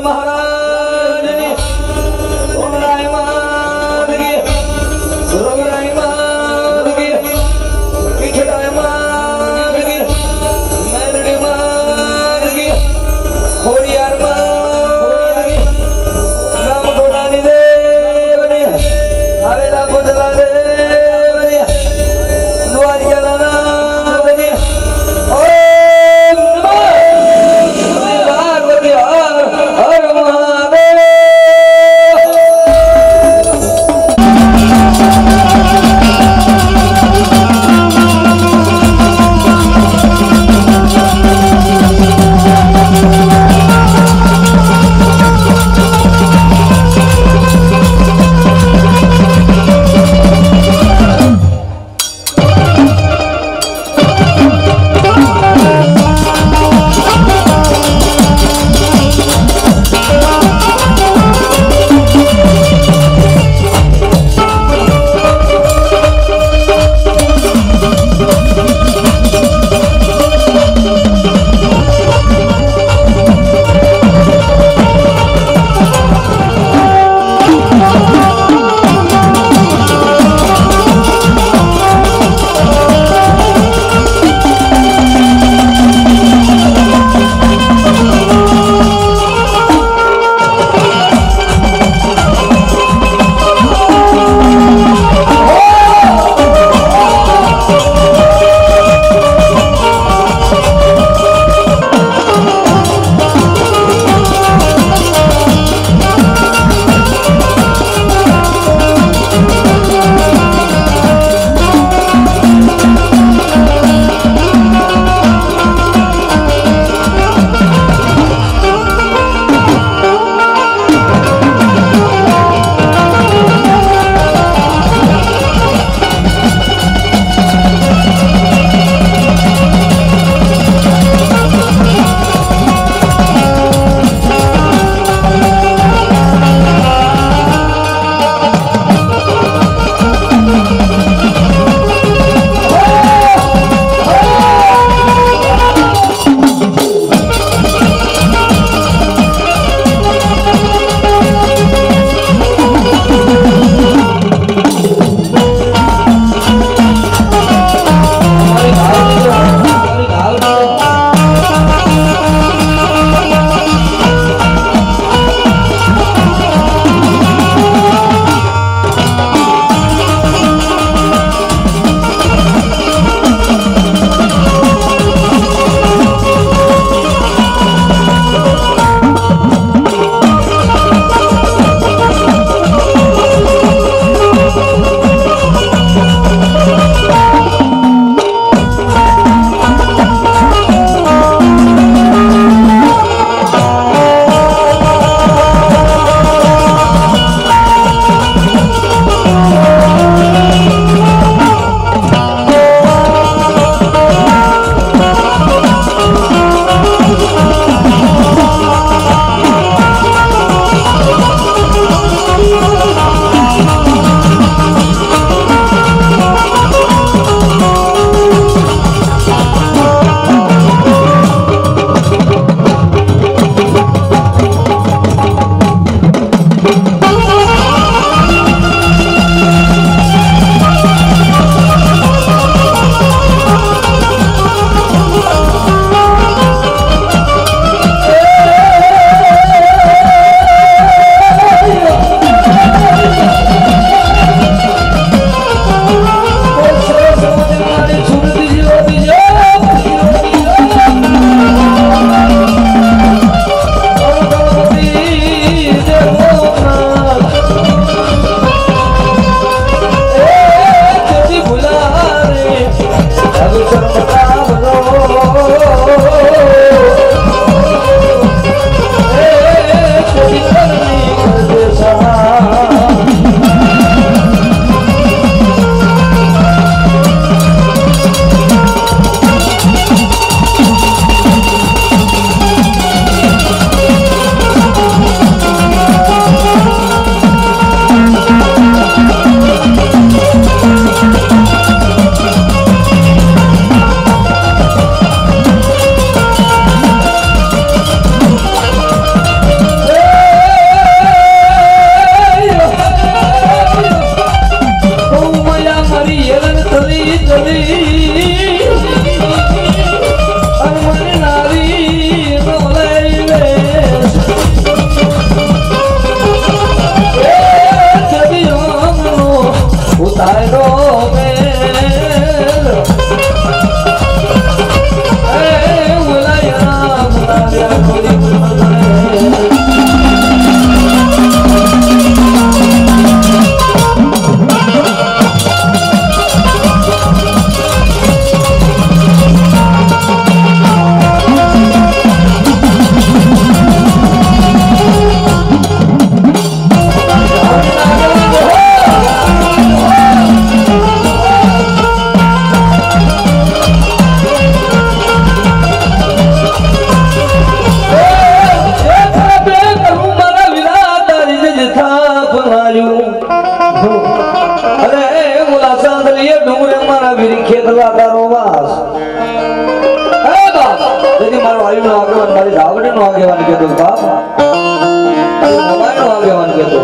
महाराज ने ओम राय मान की ओम राय मान की पिछड़ाय मान की मेलडी मान की होरियार मान की राम घोड़ानी देव ने हवेला पुतला देव ने द्वारिका नाथ ने ओम नमः पार्वती हर हर આગેવાન મારી ધાવડીનો આગેવાન કહેતો બાપ મોબાઈલનો આગેવાન કહેતો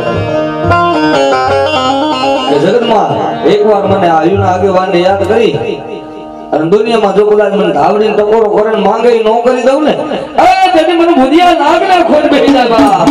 કે જગતમાં એકવાર મને આયુના આગેવાનને યાદ કરી અને દુનિયામાં જો કદાચ મને ધાવડીને ટકોરો કરે ને માંગે ન કરી દઉં ને તેથી મને ભુજિયા નાગના ખોટ બેસી જાય બાપ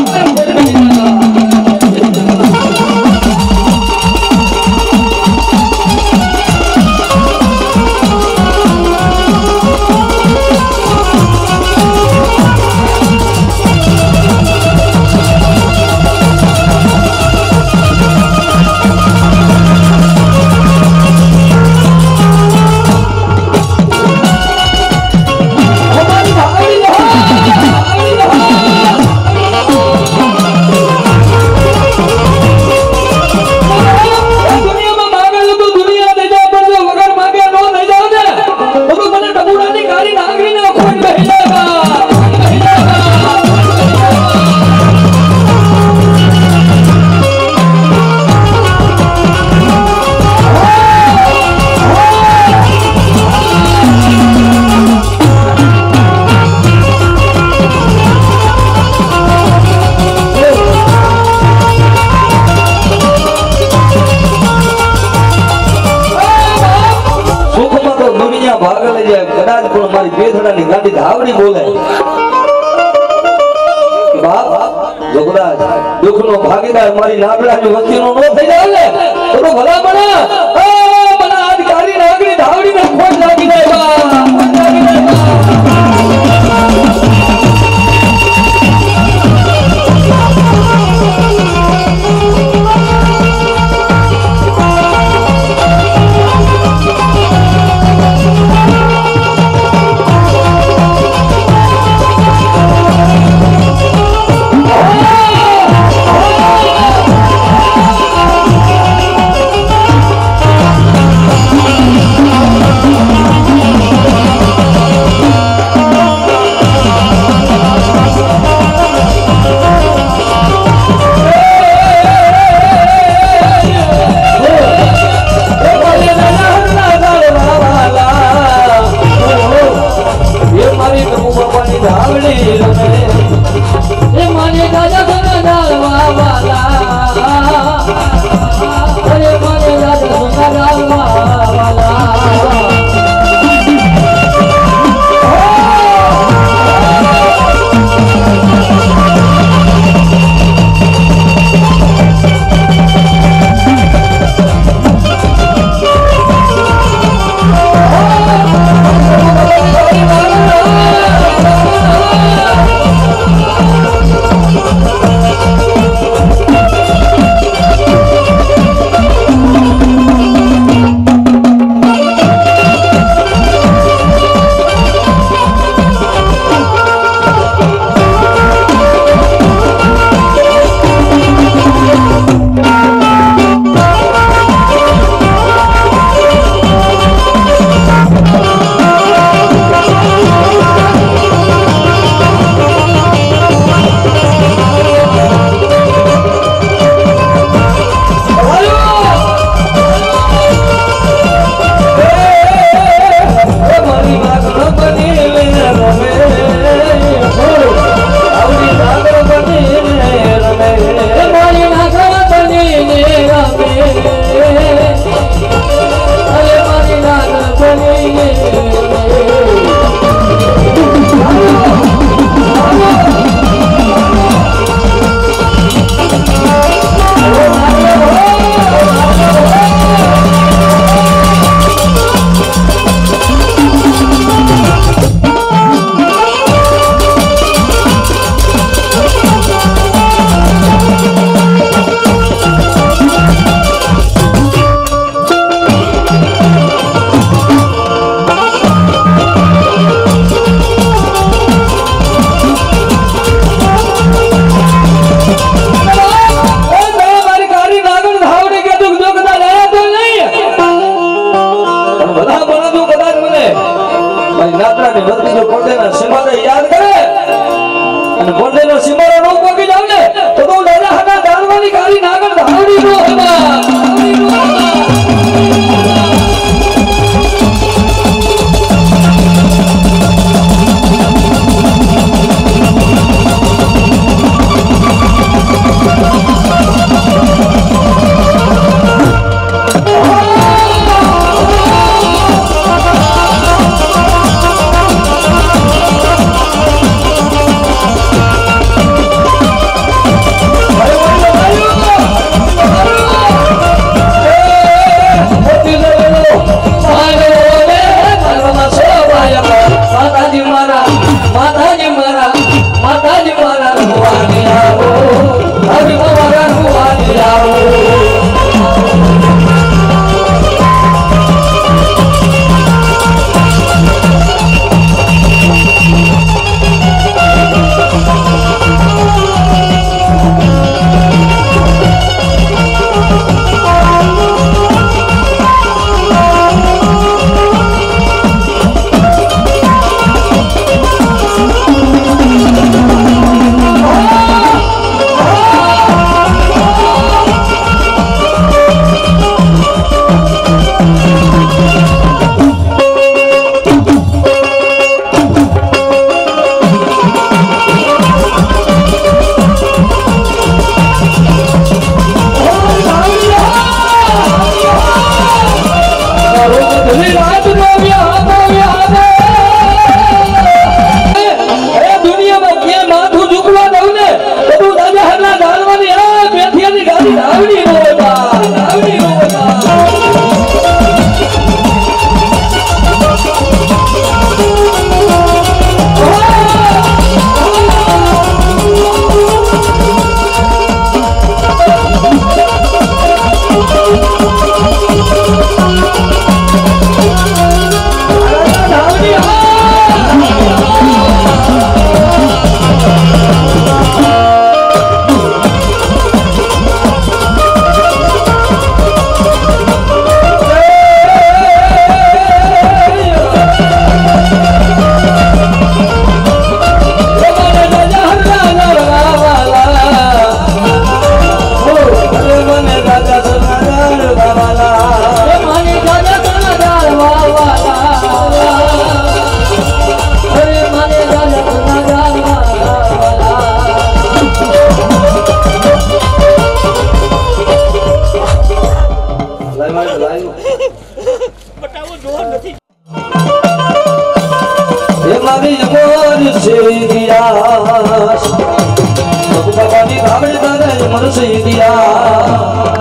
કદાચ પણ મારી બેથડાની ગાડી ધાવડી બોલે બાપ જો કદાચ દુઃખનો ભાગીદાર મારી નાગડાની વસ્તીનો ન થઈ જાય ને તો ભલા મને આજ કારી નાગડી ધાવડીને ખોટ લાગી જાય ઇતિહાસ બાબાની ધાવડી તારે મરશે ઇતિહાસ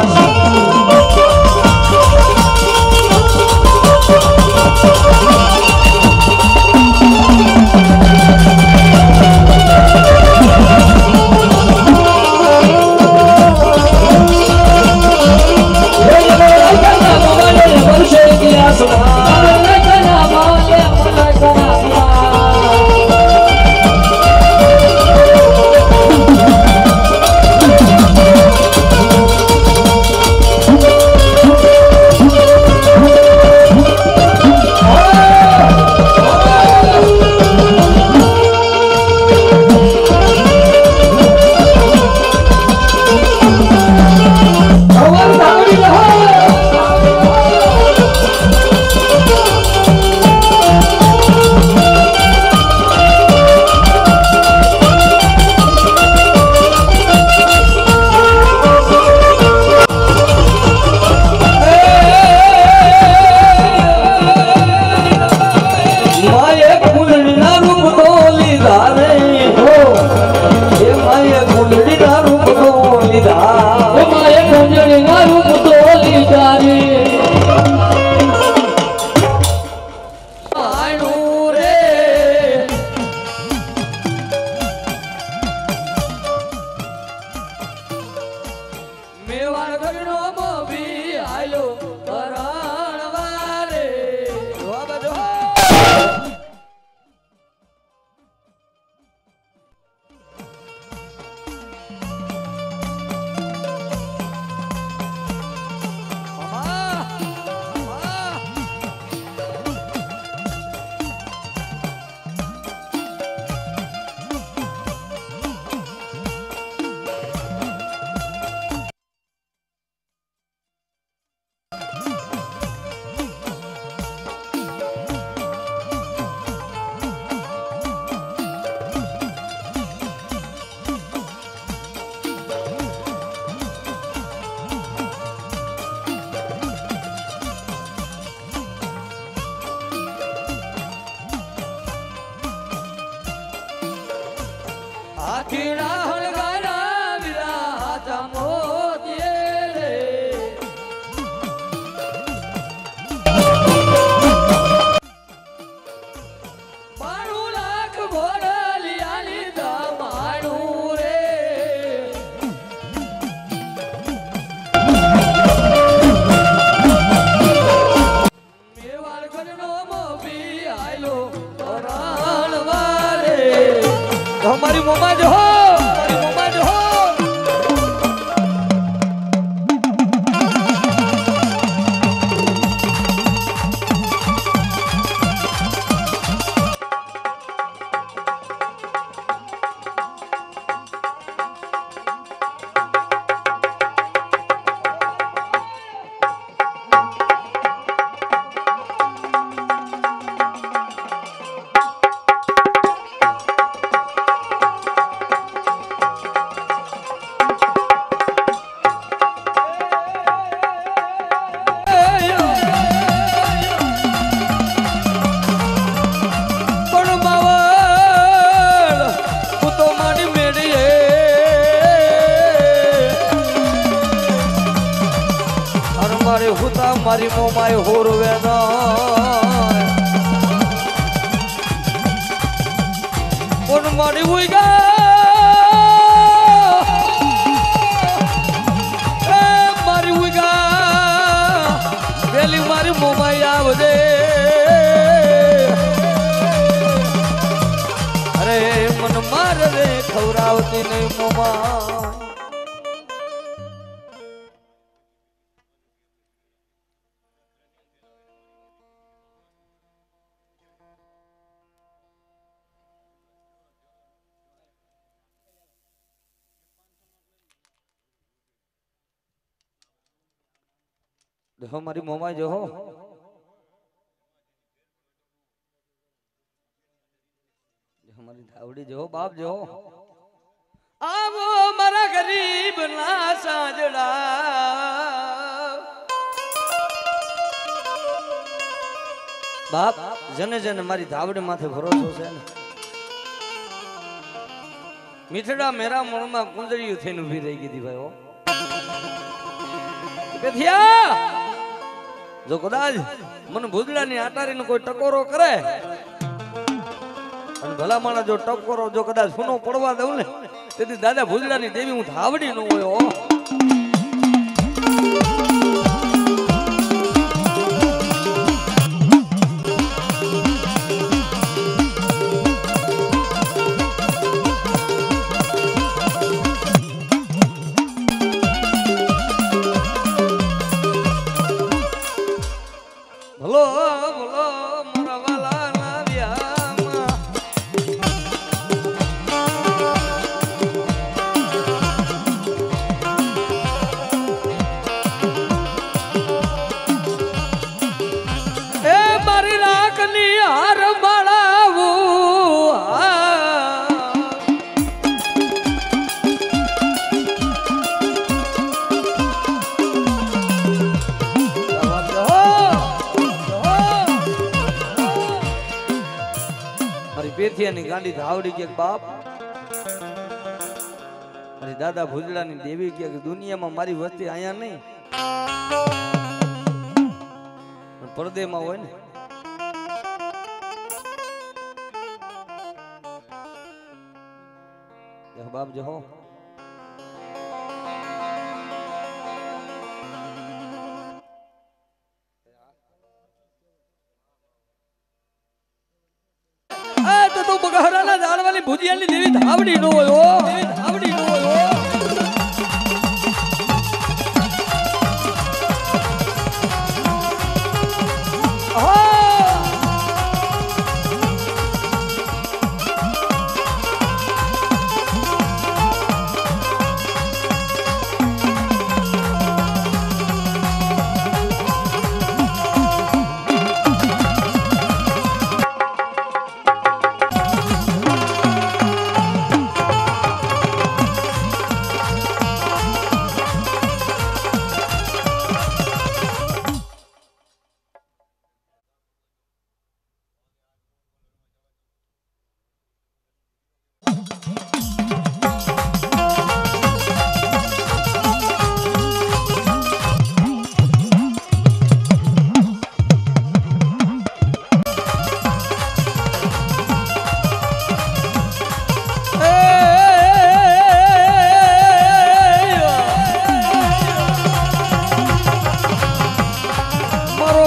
हमारी मोमा जो हो मारी मोमाय होरवे ना कोन मारी हुईगा ए मारी हुईगा वेली मारी मोमाय आवदे अरे मन मार रे खवरावती नहीं मोमा देखो हमारी मोमा जो हो हमारी धावड़ी जो हो बाप जो हो अब मारा गरीब ना साजड़ा बाप जने जने मारी धावड़ी माथे भरोसो छे ने મીઠડા મેરા મોણમાં કુંદરીયું થઈને ઊભી રહી ગઈ હતી ભાઈ હો પેથિયા જો કદાચ મને ભૂદડાની આટારીનો કોઈ ટકોરો કરે અને ભલા માણસ જો ટકોરો જો કદાચ ફૂનો પડવા દઉં ને તેથી દાદા ભૂદડાની દેવી હું ધાવડી ન હોય હો ભલો ભલો મારા વાલા ના વ્યામાં એ મારી રાખની હાર બાળાવું પેથિયાની ગાંડી ધાવડી કે બાપ મારી દાદા ભુજડાની દેવી કે દુનિયામાં મારી વસ્તી અહીંયા નહીં પડદેમાં હોય ને બાપ જો હો તો બગહરાના જાળવાની ભુજિયાની દેવી ધાવડી નો હોય દેવી ધાવડી નો હોય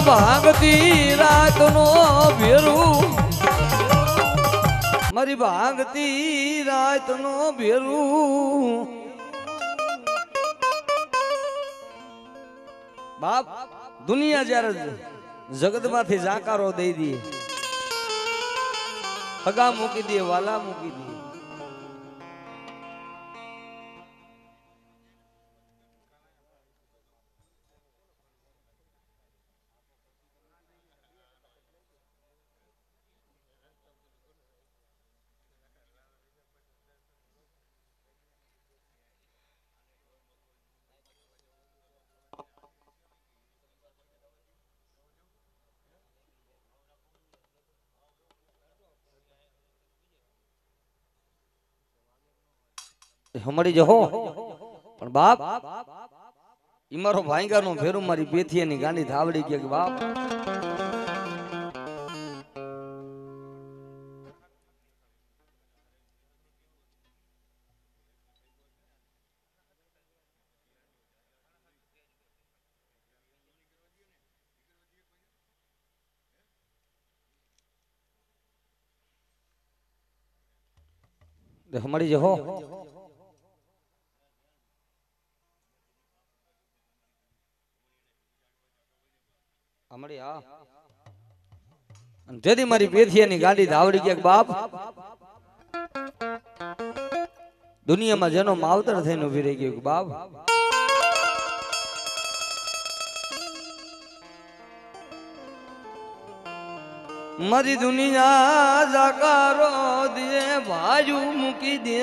ભાગતી રાતનો ભેરું મારી ભાગતી રાતનો ભેરું બાપ દુનિયા જ્યારે જગતમાંથી જાકારો દઈ દે હગા મૂકી દે વાલા મૂકી દે હમણી જહો પણ બાપ ઈ મારો ભાઈગાનો ફેરું મારી પેથિયાની ગાંડી ધાવડી કે બાપ હમણી જહો હમણી હા જેથી મારી પેથિયાની ગાડી ધાવડી કે બાપ દુનિયામાં જેનો માવતર થઈને ઉભી રહી ગયો બાપ મારી દુનિયા જાકારો દે બાજુ મૂકી દે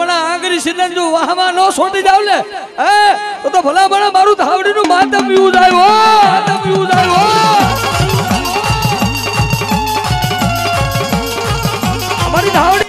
ભલામણા આંગળી સિંદન જો વાહમાં નો છોડી જાવ ને તો ભલામણા મારું ધાવડીનું માતમ પીવું જાય હો માતમ પીવું જાય હો અમારી ધાવડી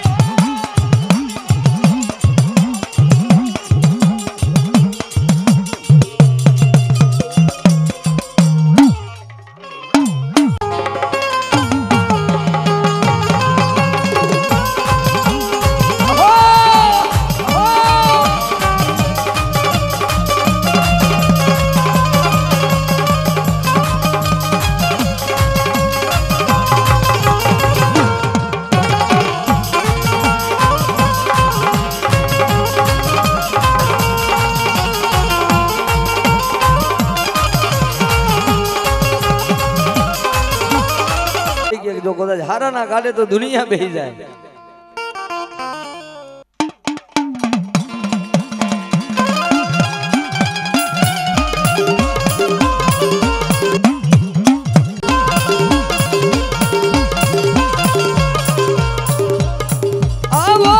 जो कदाच हारा ना काटे तो दुनिया बेही जाए आवो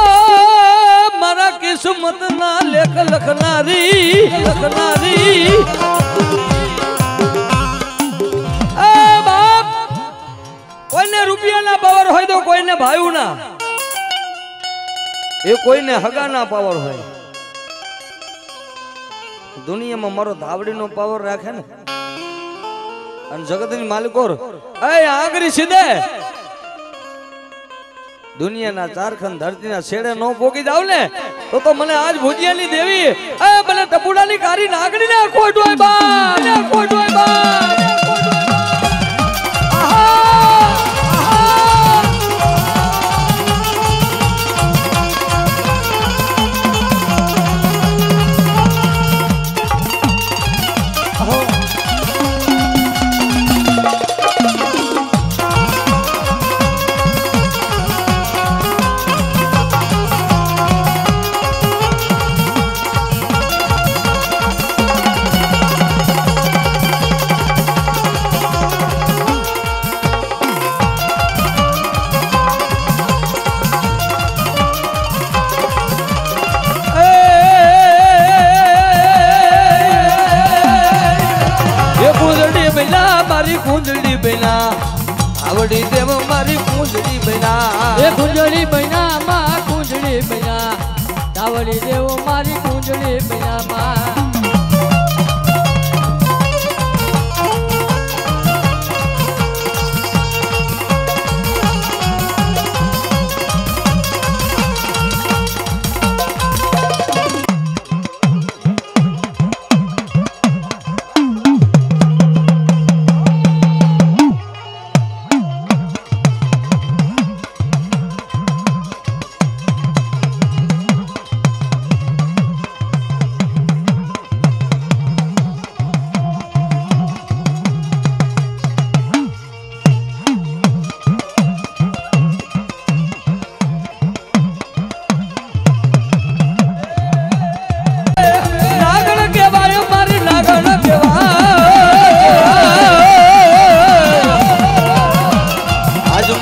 मारा किस्मत ना लेख लखनारी कोईने रुपया ना पावर होय तो कोईने भायू ना ए कोईने हगा ना पावर होय दुनिया में मारो धावड़ी नो पावर राखे ने अन जगत नी मालिकोर ए आंगरी सीधे दुनिया ना चारखंड धरती ना छेड़े नो पोगी जाव ने तो मने आज भुजिया नी देवी ए मने टपुड़ा नी कारी नागड़ी ने कोटोय बा कुंजड़ी बिना आवड़ी देव मारी कुंजड़ी बिना ए कुंजड़ी बिना मां कुंजड़ी बिना आवड़ी देव मारी कुंजड़ी बिना मां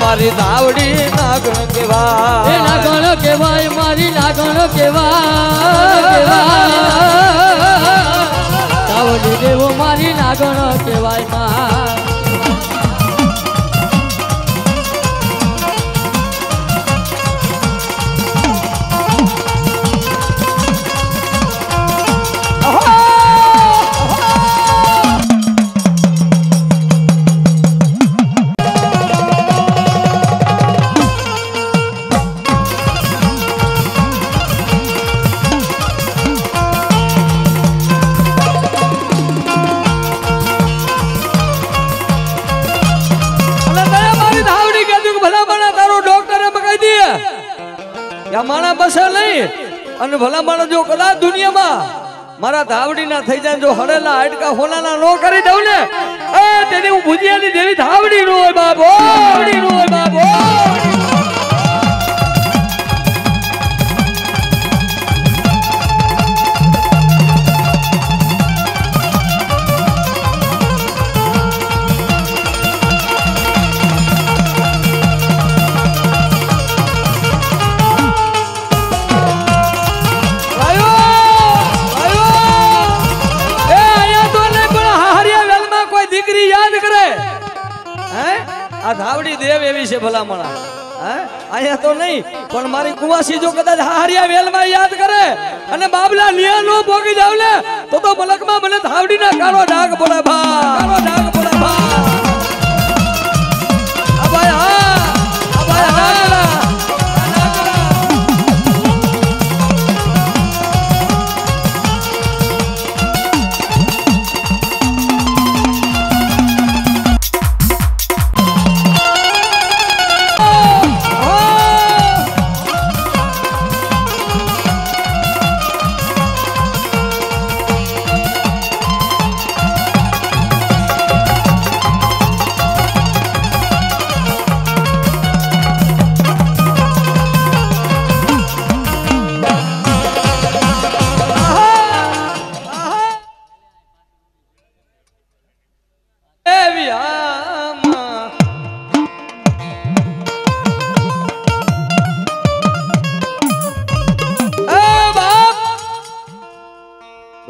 मारी धावड़ी नागण केवाय नागण केवाय मारी नागण केवाय धावड़ी देव मारी नागण केवाय मां या माना बसे नहीं अन भला माना जो कदा दुनिया में मारा धावड़ी ना थई जाए जो हड़ेला हाडका होना नो करी दઉં ने ए तेनी हूँ भुजिया नी देवी धावड़ी नो होय बाबो આ ધાવડી દેવ એવી છે ભલામણા હે આયા તો નહીં પણ મારી કુવાસી જો કદાચ હારિયા વેલમાં યાદ કરે અને બાબલા નિયા નો ભોગી જાવ લે તો મલકમાં મને ધાવડીના કાળો ડાઘ પડે ભા કાળો ડાઘ પડે ભા અબાય હા અબાય હા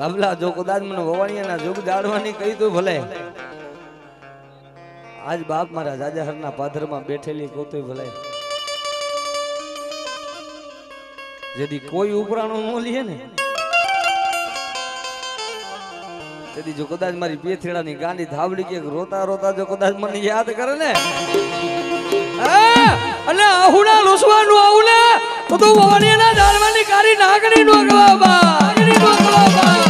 બાબલા જો કદાચ મને વવાણિયાના જોગ જાડવાની કહી તો ભલે આજ બાપ મારા જાજાહરના પાદરમાં બેઠેલી કોતોય ભલે જેદી કોઈ ઉપરાણો ન લીએ ને તેદી જો કદાચ મારી પેથેડાની ગાંડી ધાવડી કે રોતા રોતા જો કદાચ મને યાદ કરે ને અને આહુડા લોસવાનું આવું ને તો વવાણિયાના જાડવાની કારી નાગણી નો ગવા બા નાગણી નો ગવા બા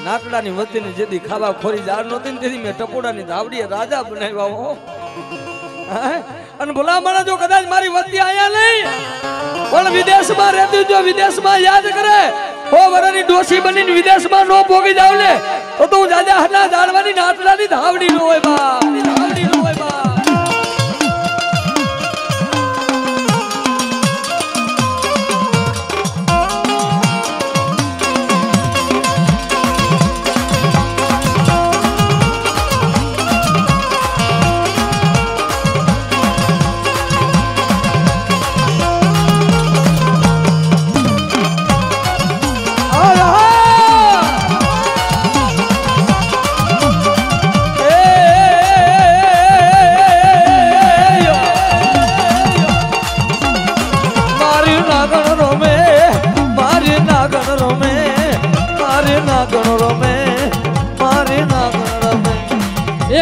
નાકડાની વતીની જેદી ખાવા ખોરી જાર નહોતી ને તેથી મેં ટપોડાની ધાવડીએ રાજા બનાવ્યા હો અને ભલા માણસ જો કદાચ મારી વતી આયા નહીં પણ વિદેશમાં રહેતી જો વિદેશમાં યાદ કરે હો વરાની ડોસી બનીને વિદેશમાં નો ભોગી જાવ લે તો હું જાજા હના જાળવાની નાકડાની ધાવડી નો હોય બા ધાવડી નો હોય બા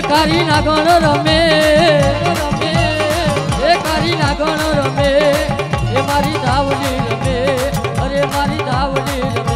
કારી નાગણ રમે રમે એ કારી નાગણ રમે એ મારી ધાવડી રમે અરે મારી ધાવડી રમે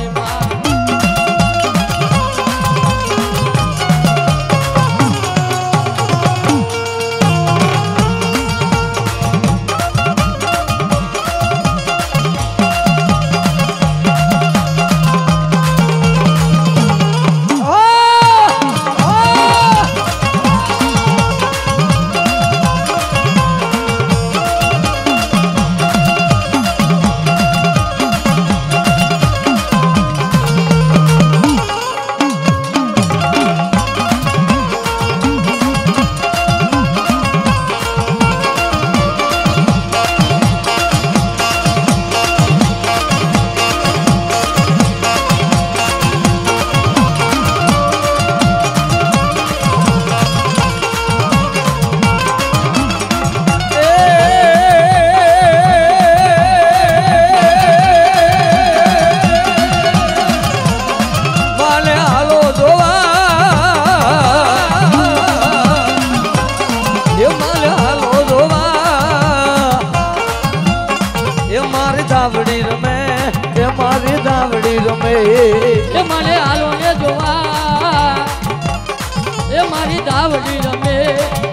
ધાવડી રમે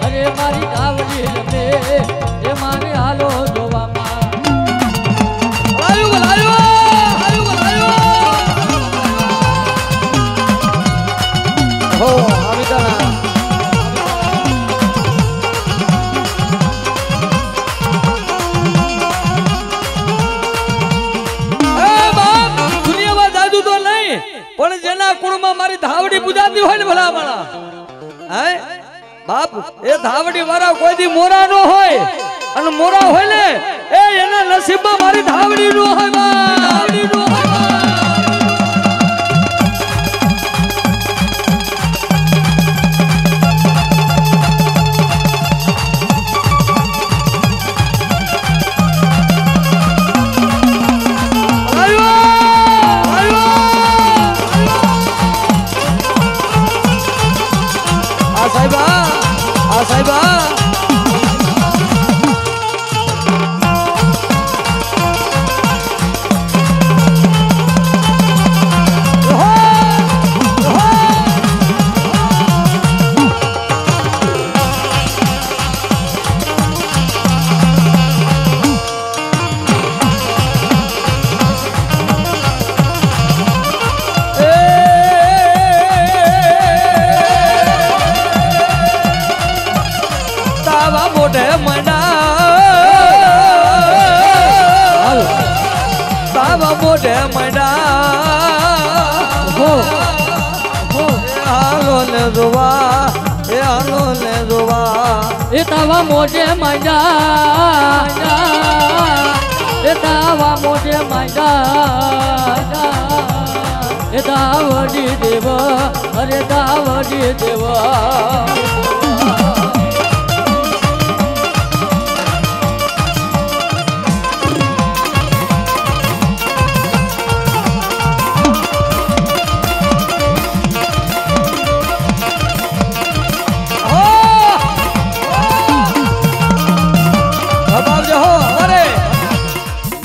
અરે મારી ધાવડી રમે એ મારે હાલો જોવામાં આયુ બોલાયો હો આવિદાના પણ જેના કુળમાં મારી ધાવડી પૂજાતી હોય ને ભલા માણા હે બાપ એ ધાવડી વાળા કોઈ દી મોરા નો હોય અને મોરા હોય ને એ એના નસીબમાં મારી ધાવડી નો હોય બા ધાવડી નો હોય મોઢે હાલો ને જોવા એ હાલો ને જોવા એ તાવા મોઢે માંડા એ તાવા મોઢે માંડા એ દાવડી દેવ અરે દાવડી દેવ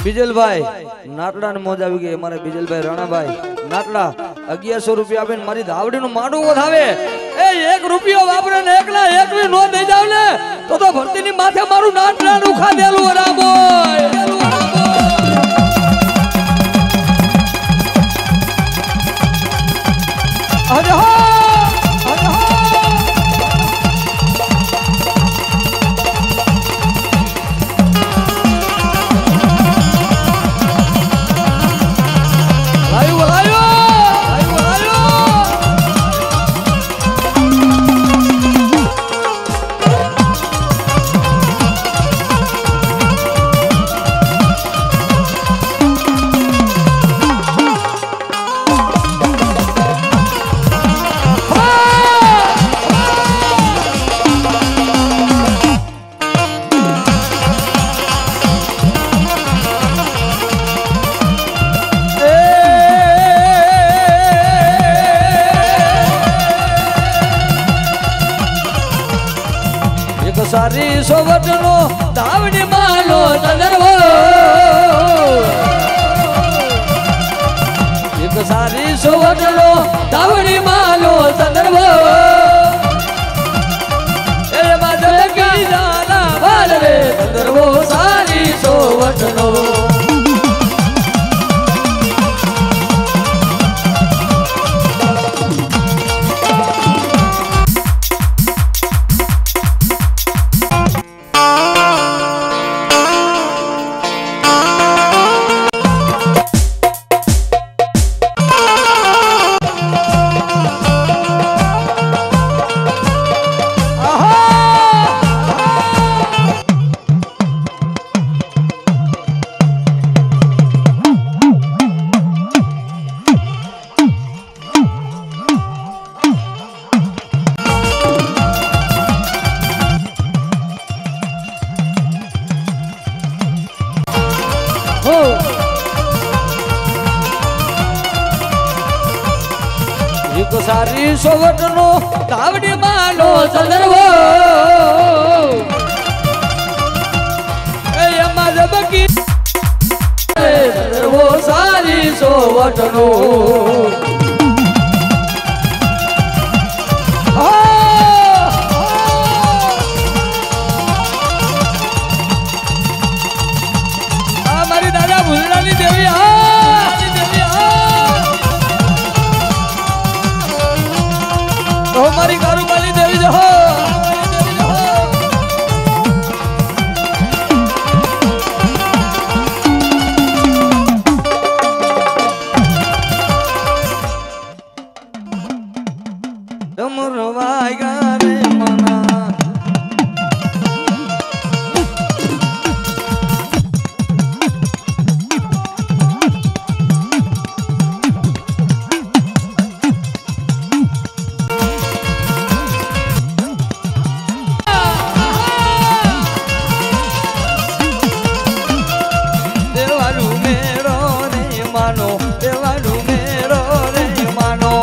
બીજલભાઈ નાટડા ને મોજ આવી ગઈ અમારે બીજલભાઈ રાણાભાઈ નાટડા 1100 રૂપિયા આપીને મારી ધાવડી નું માડું વધાવે એ 1 રૂપિયો વાપરે ને એકલા એક બી નો દઈ જાવ ને તો ભરતી ની માથે મારું નાટડા નું ખાધેલું રામો અરે હો સારી સોવટનો ધાવડી માનો તનરવો એક સારી સોવટનો ધાવડી માનો તનરવો એ બાદલ કી જાના ભાલ રે તનરવો સારી સોવટનો એક સારી સોવટનો ધાવડી માનો ચંદ્રવો એ એમાં જબકી ચંદ્રવો સારી સોવટનો આ મારી દાદા ભૂલડાની દેવી મારી કારુબાલી દેવી જહો માનો દેવાનું મેરો રે માનો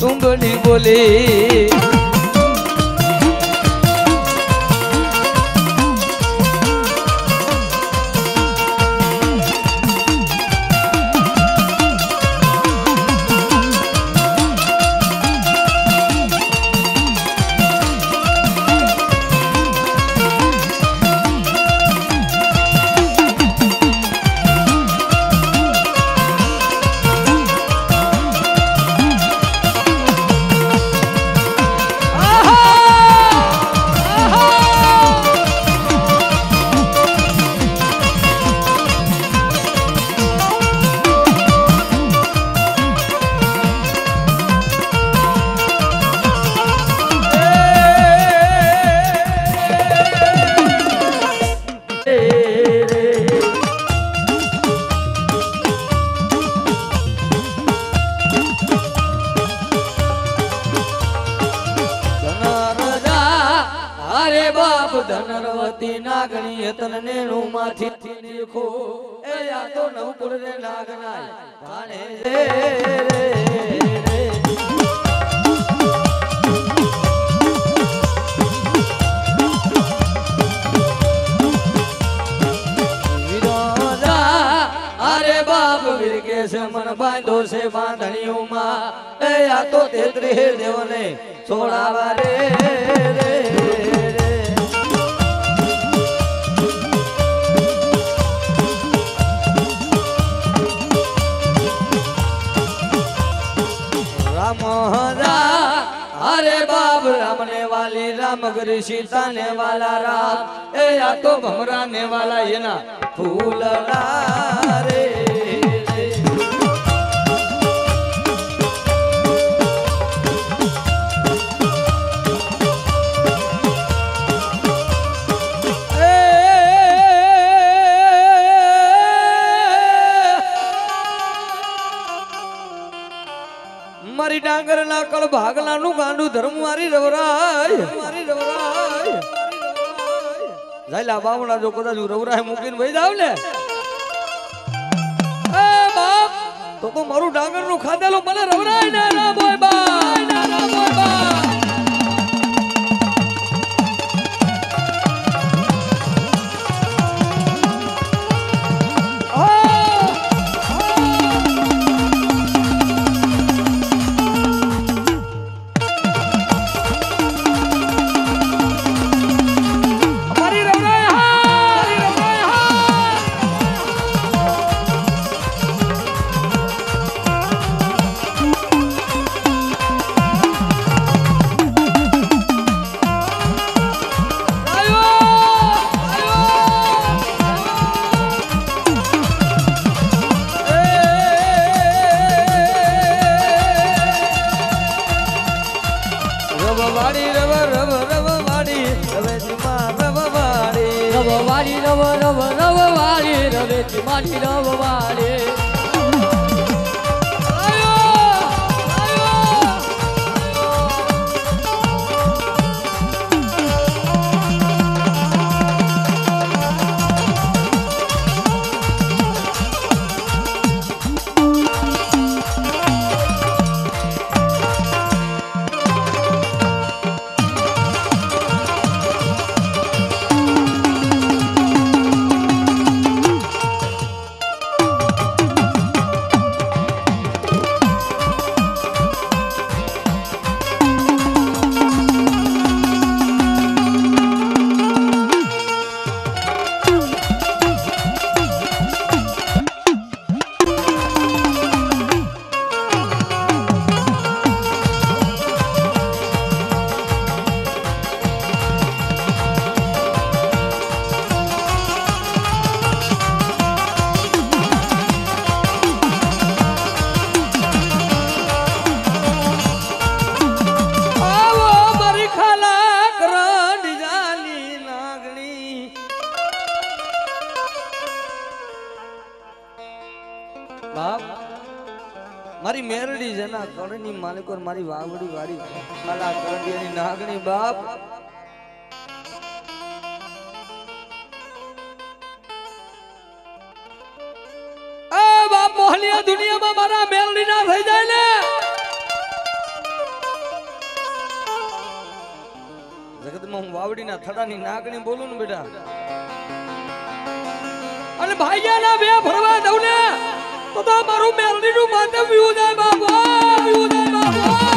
तुंबड़ी बोली ધનરવતી નાગણી તન નેણુ માંથી દેખો એ આ તો નવકુળ રે નાગનાય ભાણે રે વિરોધા અરે બાપ વિરકે છે મન બાંધો છે બાંધણીઓમાં એ આ તો 33 દેવને છોડાવા રે अरे बाप राम ने वाली राम गरी सीता ने वाला राम ए या तो भमरा ने वाला ये ना फूल रे मारी डांगर ना कल भागला नु गांडू धर्म मारी रवराय जायला बावणा जो कदा जो रवराय मुकीन वई जाव ने ए बाप तो मारू डांगर नु खादेलो મને રવરાય ના ના બોય બા ના બોય બા माटी रववाड़े બાપ મારી મેરડી જેના કરણી માલિકો મારી વાવડી વાળી કાલા કરણીની નાગણી બાપ એ બાપ મોહલિયા દુનિયામાં મારા મેરડી ના થઈ જાય ને જગતમાં હું વાવડીના થડાની નાગણી બોલું ને બેટા અને ભાઈયાના બે ફરવા દઉં ને તો મારું મેરડીનું માથે વ્યૂ જાય બાપા વ્યૂ જાય બાપા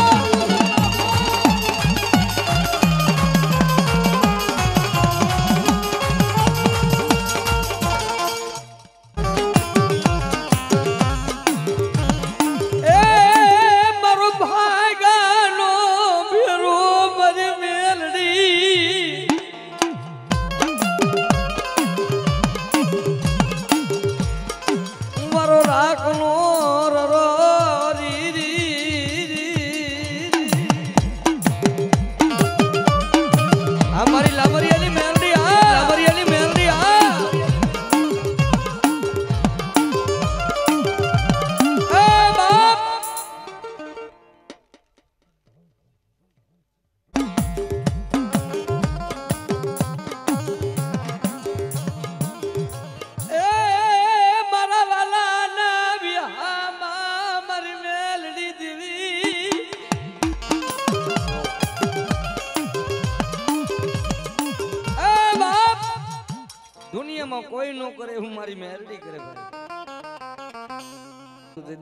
દુનિયામાં કોઈ નો કરે હું મારી મેરડી કરે ભાઈ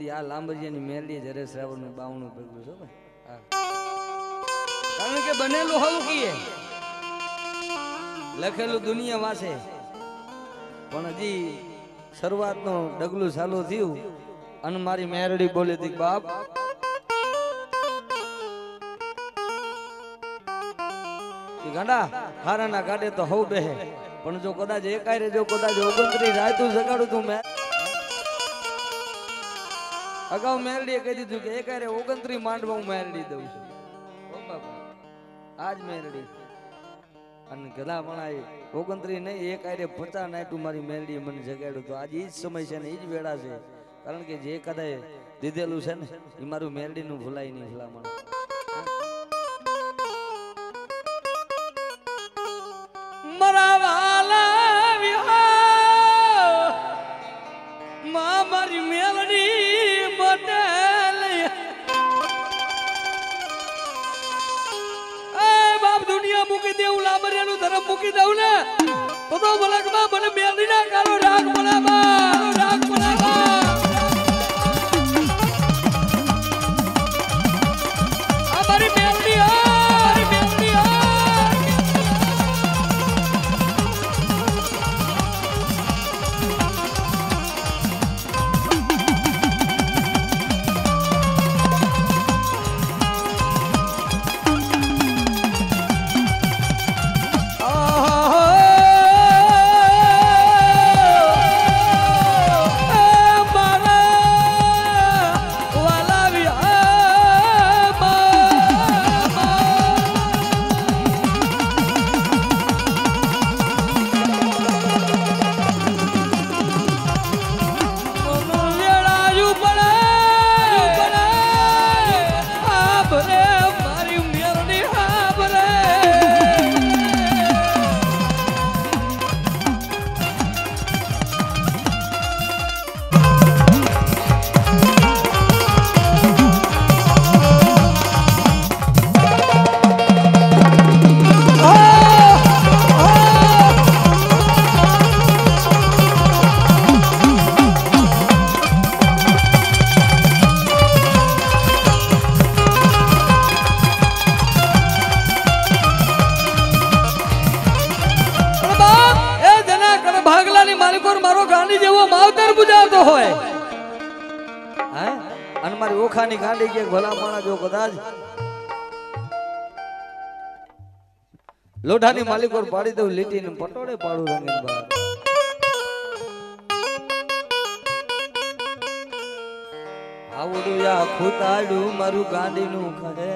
આ લાંબરિયાની મેરડી જરે શ્રાવણનું બાવણું ભેગું છો ભાઈ કારણ કે બનેલું હવું કીએ લખેલું દુનિયા વાસે પણ હજી શરૂઆતનો ડગલું ચાલુ થયું અને મારી મેરડી બોલી હતી બાપ ગાંડા હારાના ગાડે તો હવ બેહે પણ જો કદાચ એકાયરે જો કદાચ 29 રાતું જગાડું તું મેં અગાઉ મેરડીએ કહી દીધું કે એકાયરે 29 માંડવા હું મેરડી દઉં છું ઓ બાપા આજ મેરડી અને ગલા મણાય 29 નહીં એકાયરે 50 નાટું મારી મેરડીએ મને જગાડ્યું તો આજ ઈ જ સમય છે ને ઈ જ વેળા છે કારણ કે જે કદાચ દીધેલું છે ને એ મારું મેરડીનું ભૂલાય નહીં ભલામણ મારી મેલડી બટેલ એ બાપ દુનિયા મૂકી દેવું લાંબરિયાનું ધર્મ મૂકી દઉં ને તો મલકમાં મને મેલડી ના કાળો રાગ બનાવા રાગ બનાવા આ મારી મેલડી મારી મેલડી અને મારી ઓખાની ગાંડી કે ભલા માણા જો કદાચ લોઢાની માલિકો પાડી દઉં લીટીને પટોળે પાડું રંગીન બહાર આવડું યા ખુતાડું મારું ગાંડીનું ખરે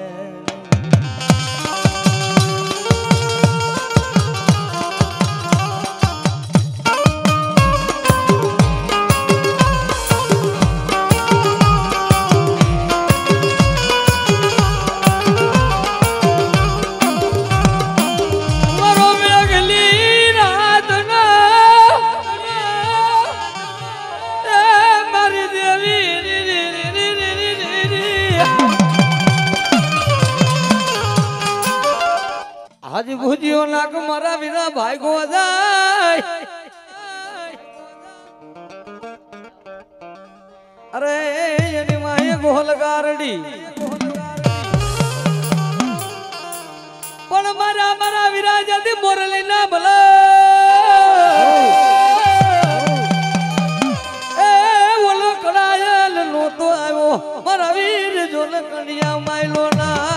પણ મારા વિરાજાથી મોરલી ના ભલા એ ઓલો કડાયલ નો તો આવ્યો મારા વીર જોન કડિયા માયલો ના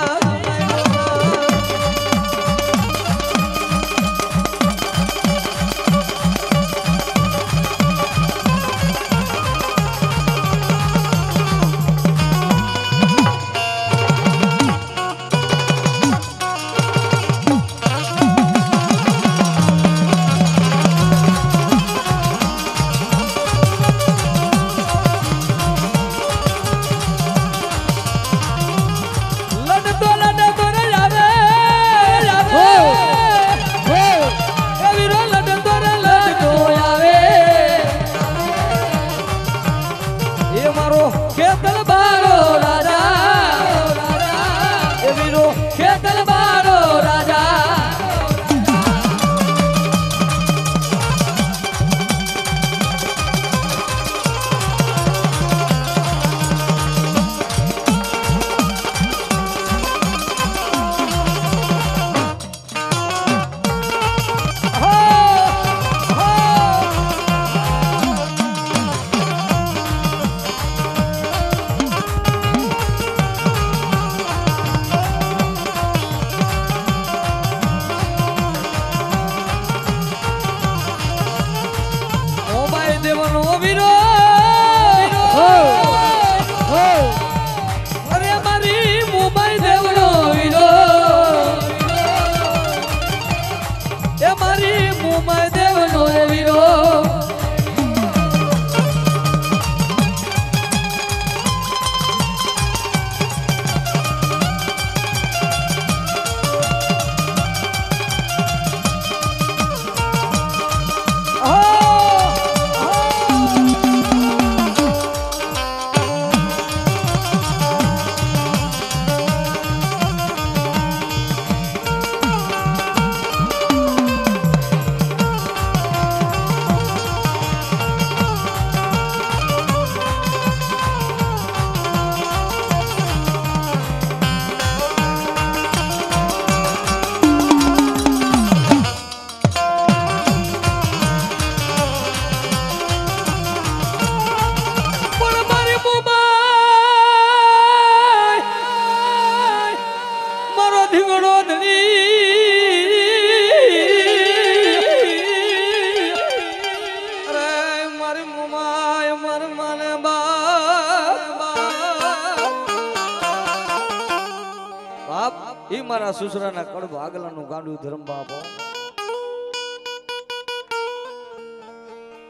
સુસરાના કડબ આગલાનું ગાંડું ધર્મ બાપો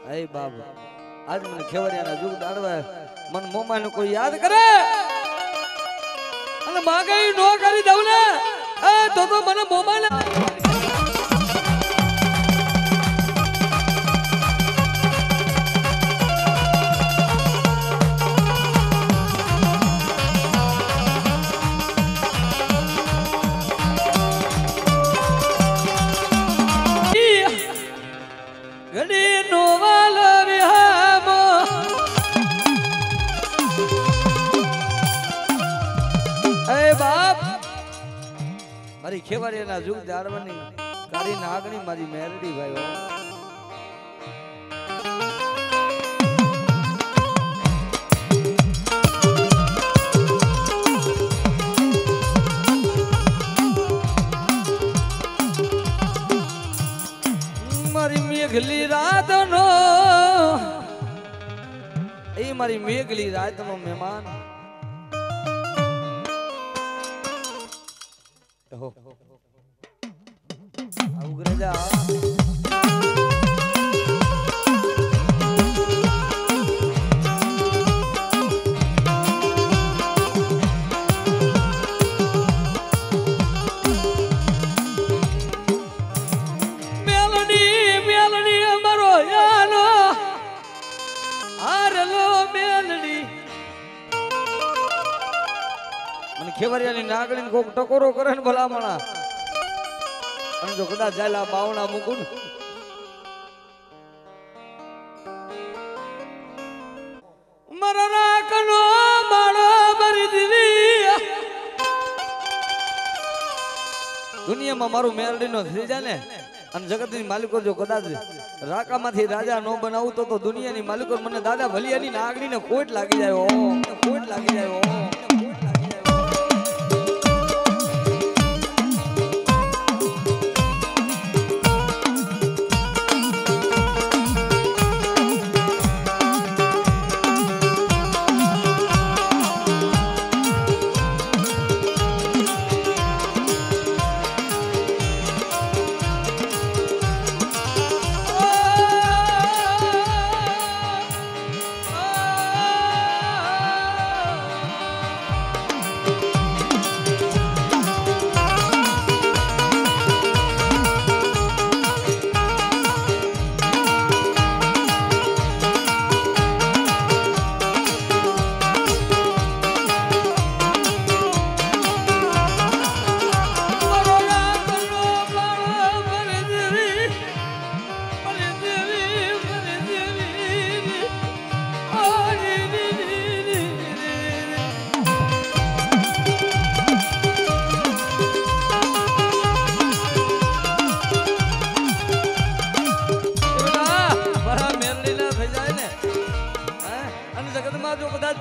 હે બાપ આજ મને ખેવરિયાના જુગ દાડવા મન મોમાને કોઈ યાદ કરે અને માગઈ નો કરી દઉં ને તો મને મોમાને મારી ખેવરિયાના જુગ દાડવાની કાળી નાગણી મારી મેરડી ભાઈઓ મારી મેઘલી રાતનો એ મારી મેઘલી રાતનો મહેમાન ખેવરિયાની નાગણી કોક ટકોરો કરે ને ભલામણા અને જો કદાચ જાયલા બાવણા મૂકું ને મારા રાખનો માળો ભરી દીધી દુનિયામાં મારું મેરડીનો થઈ જાય ને અને જગતની માલિકો જો કદાચ રાકામાંથી રાજા નો બનાવું તો દુનિયાની માલિકો મને દાદા ભલિયાની નાગડીને કોટ લાગી જાય કોટ લાગી જાય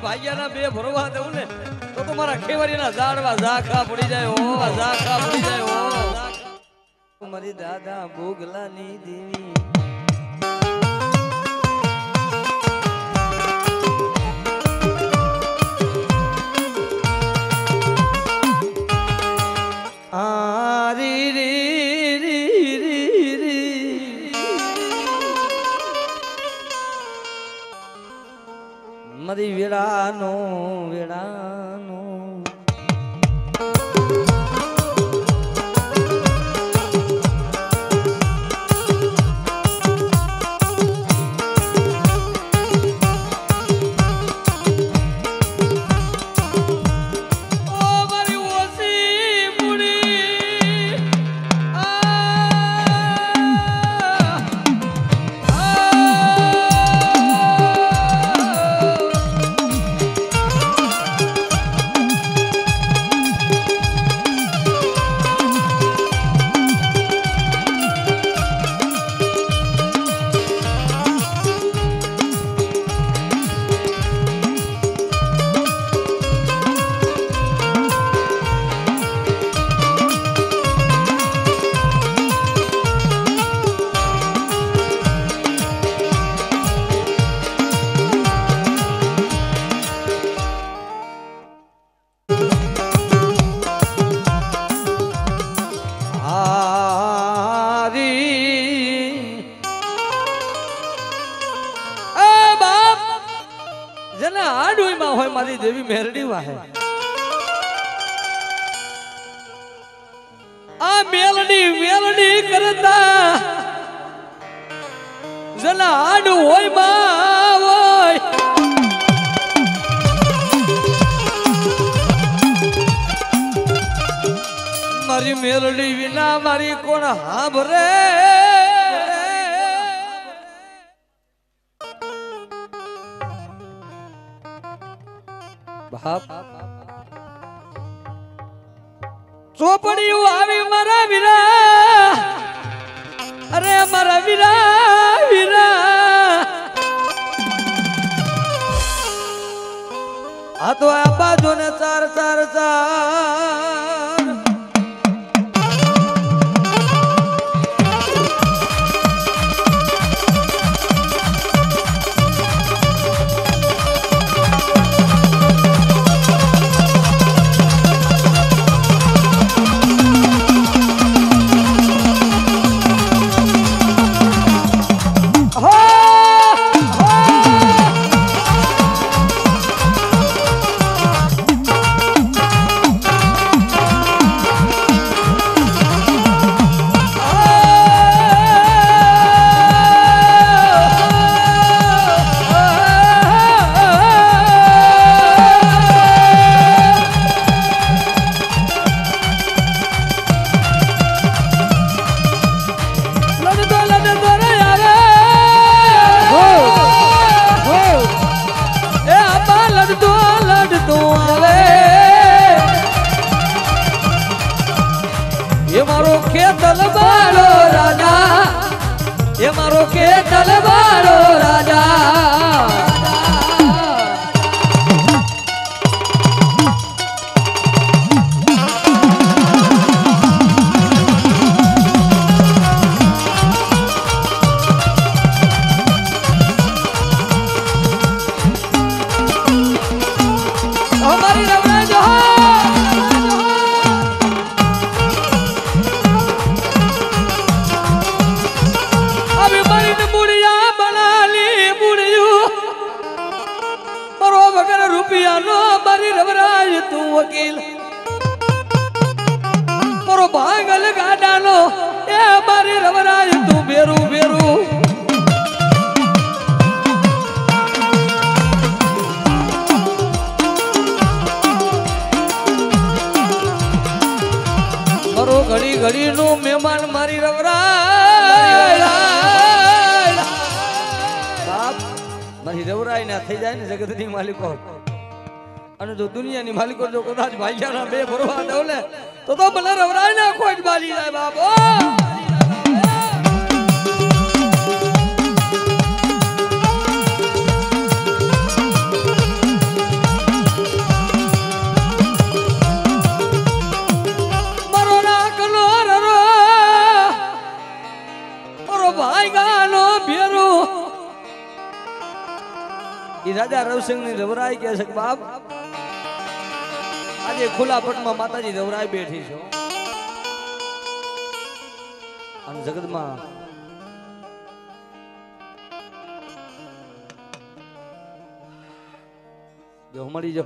ભાગ્યાના બે ભરવા દઉં ને તો મારા ખેવરીના ઝાડવા ઝાખા પડી જાય ઝાખા પડી જાય મારી દાદા ભોગલાની દેવી મારી વેળાનો મારી દેવી મેરડી વાહે આ મેલડી કરતા જના આડું હોય માં હોય મારી મેલડી વિના મારી કોણ હાભરે બાપ ચોપડીયું આવી મારા વીરા અરે મારા વીરા આ તો આ બાજુ ને ચાર મારી રવરાઈ ના થઈ જાય ને જગતની માલિકો અને જો દુનિયાની માલિકો જો કદાચ ભાઈયાના બે ભરવા દઉં ને તો મને રવરાઈ ના ખોટ બાજી જાય બાપો રાજા રવસિંહ ની રવરાઈ કે છે બાપ આજે ખુલ્લા પટમાં માતાજી રવરાઈ બેઠી છે અને જગતમાં જો મળી જો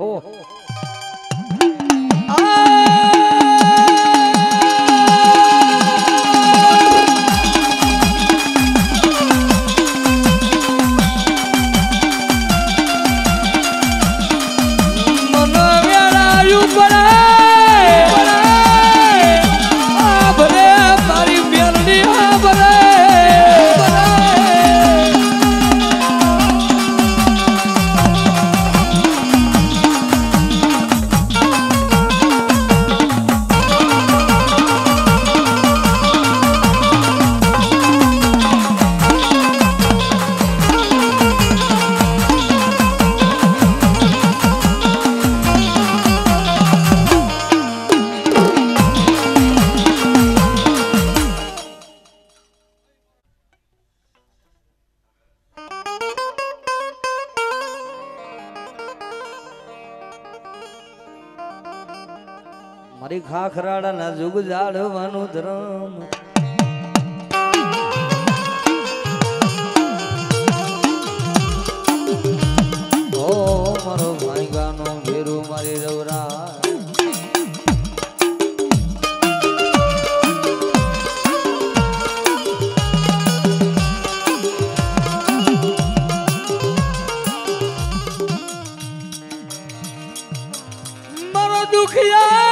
મારી ખાખરાડા ના જુગ જાળવાનું ધર્મ ઓ મારો ભાઈ ગાનો ભેરું મારી રવરા મારો દુખિયા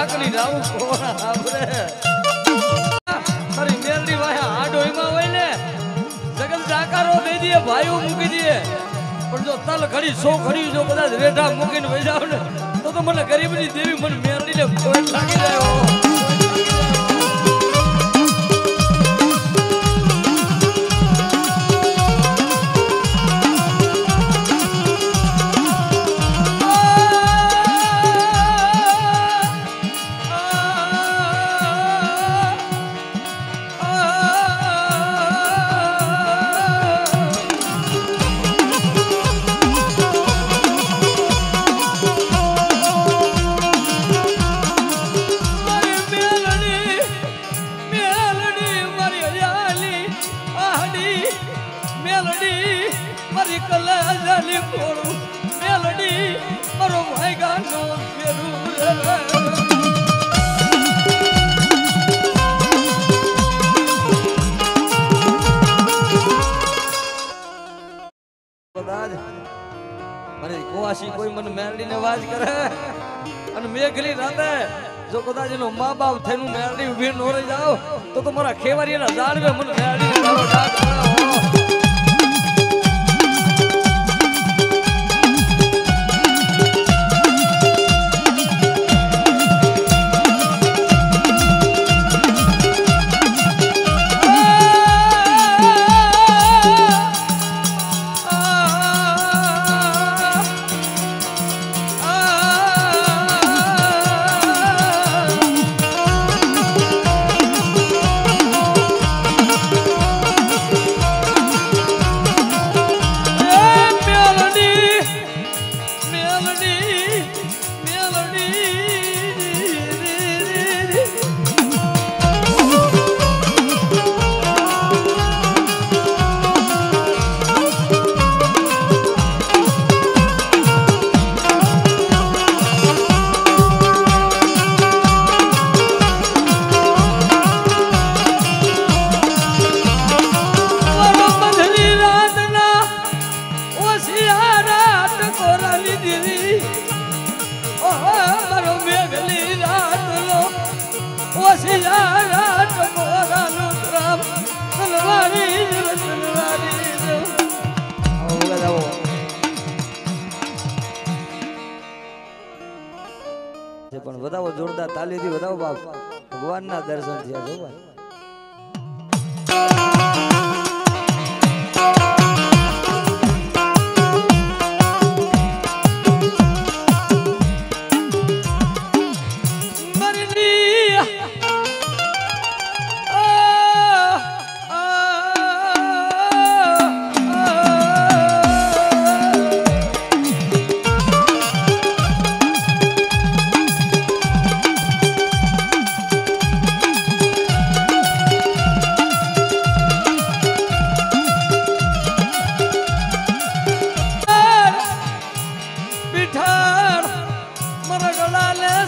રાખલી રાવ કોણ આપણે મારી મેલડી વાહે આડોઈમાં હોય ને જગત જાકારો દઈ દે ભાઈઓ મૂકી દે પણ જો તલ ઘડી સો ઘડી જો કદાચ રેઢા મૂકીને વઈ જાવ ને તો મને ગરીબની દેવી મને મેલડીને કોઈ લાગી જાય કોઈ મને મેલડીને વાત કરે અને મેઘલી રાતે જો કદાચ એનો મા બાપ થઈને મેરડી ઉભી નો રહી જાવ તો મારા ખેવારીના જાળવે મને મેરડી તારો ડાક મળે હો. પણ વધાવો જોરદાર તાલીથી વધાવો બાપ ભગવાનના દર્શન થયા જો ભાઈ.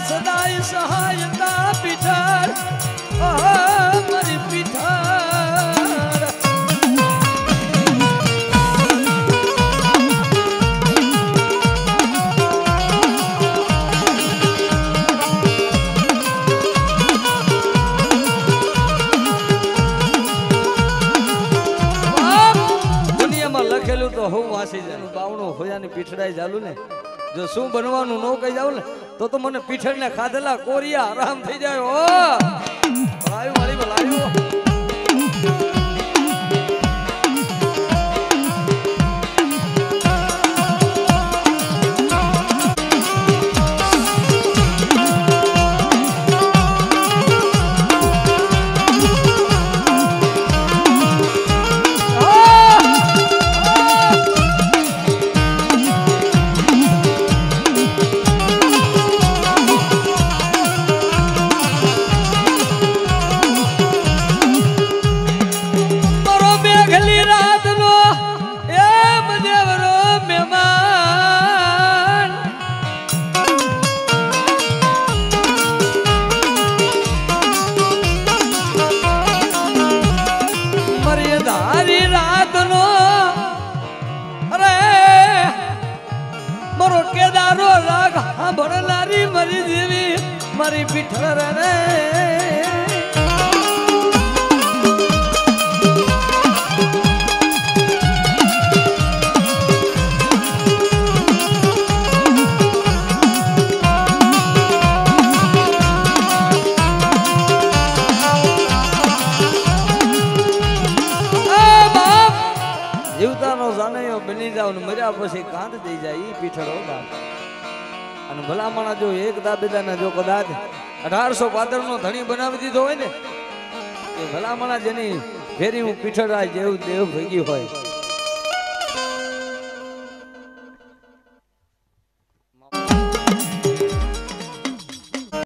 સદાય સહાયતા પીઠાર મારી પીઠાર દુનિયામાં લખેલું તો હું વાંચી જાય બાવણું હોયાની પીઠડાઈ ચાલુ ને જો શું બનવાનું ન કહી જાવ ને તો મને પીઠળ ને ખાધેલા કોરિયા આરામ થઈ જાય. ઓ લાવ્યું મારી લાવ્યું કેદારો રાગ સાંભળનારી મારી દેવી મારી પીઠળ રે જીવતાનો જાનૈયો બની જાવ ને મર્યા પછી કાંત દઈ જાય ઈ પીઠળો બાપ. અને ભલામણા જો એક દાબેદાને જો કદાચ 1815 નો ધણી બનાવી દીધો હોય ને એ ભલામણા જેની ફેરી હું પીઠળાય જેવું દેવ ભેગી હોય